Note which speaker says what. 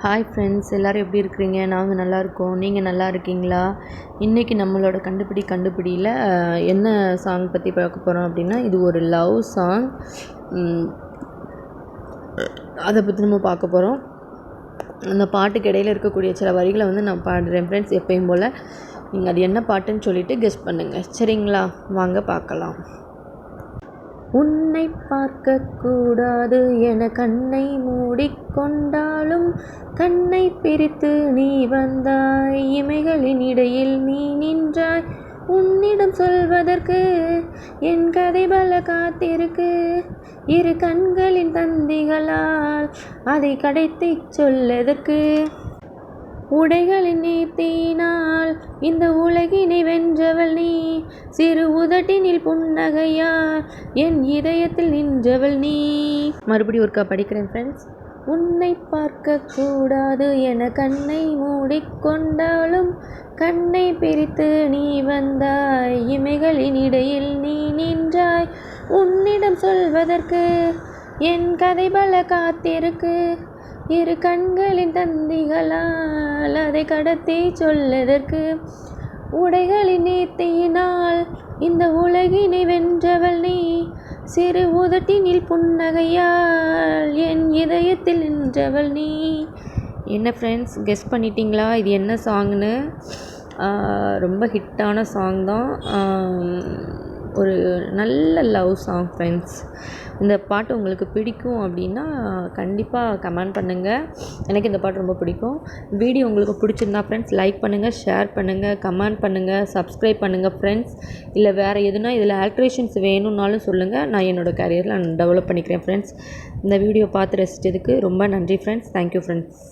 Speaker 1: Hi friends, எல்லோரும் எப்படி இருக்கிறீங்க? நாங்கள் நல்லா இருக்கோம். நீங்கள் நல்லா இருக்கீங்களா? இன்றைக்கி நம்மளோட கண்டுபிடியில் என்ன சாங் பற்றி பார்க்க போகிறோம் அப்படின்னா, இது ஒரு லவ் சாங். அதை பற்றி நம்ம பார்க்க போகிறோம். அந்த பாட்டுக்கு இடையில் இருக்கக்கூடிய சில வரிகளை நான் பாடுறேன் ஃப்ரெண்ட்ஸ். எப்பயும் போல் நீங்கள் அது என்ன பாட்டுன்னு சொல்லிவிட்டு கெஸ் பண்ணுங்கள். சரிங்களா? வாங்க பார்க்கலாம். உன்னை பார்க்கக்கூடாது என கண்ணை மூடிக்கொண்டாலும் கண்ணை பிரித்து நீ வந்தாய், இமைகளின் இடையில் நீ நின்றாய். உன்னிடம் சொல்வதற்கு என் கதை பல காத்திருக்கு, இரு கண்களின் தந்திகளால் அதை கடைத்தி சொல்லதற்கு. உடைகளின் நீத்தினால் இந்த உலகினை வென்றவள் நீ, சிறு உதட்டினில் புன்னகையால் என் இதயத்தில் நின்றவள் நீ. மறுபடியும் ஒருக்கா படிக்கிறேன் ஃப்ரெண்ட்ஸ். உன்னை பார்க்கக்கூடாது என கண்ணை மூடிக்கொண்டாலும் கண்ணை பிரித்து நீ வந்தாய், இமைகளின் இடையில் நீ நின்றாய். உன்னிடம் சொல்வதற்கு என் கதை பல காத்திருக்கு, இரு கண்களின் தந்திகளால் அதை கடத்தி சொல்லதற்கு. உடைகளின் நீத்தியினால் இந்த உலகினை வென்றவள் நீ, சிறு உதட்டினில் புன்னகையால் என் இதயத்தில் நின்றவள் நீ. என்ன ஃப்ரெண்ட்ஸ், கெஸ் பண்ணிட்டீங்களா இது என்ன சாங்னு? ரொம்ப ஹிட்டான சாங் தான். ஒரு நல்ல லவ் சாங் ஃப்ரெண்ட்ஸ். இந்த பாட்டு உங்களுக்கு பிடிக்கும் அப்படின்னா கண்டிப்பாக கமெண்ட் பண்ணுங்கள். எனக்கு இந்த பாட்டு ரொம்ப பிடிக்கும். வீடியோ உங்களுக்கு பிடிச்சிருந்தா ஃப்ரெண்ட்ஸ் லைக் பண்ணுங்கள், ஷேர் பண்ணுங்கள், கமெண்ட் பண்ணுங்கள், சப்ஸ்கிரைப் பண்ணுங்கள் ஃப்ரெண்ட்ஸ். இல்லை வேறு எதுனா இதில் ஆல்ட்ரேஷன்ஸ் வேணும்னாலும் சொல்லுங்கள். நான் என்னோடய கரியரில் டெவலப் பண்ணிக்கிறேன் ஃப்ரெண்ட்ஸ். இந்த வீடியோ பார்த்து ரசித்ததுக்கு ரொம்ப நன்றி ஃப்ரெண்ட்ஸ். Thank you friends.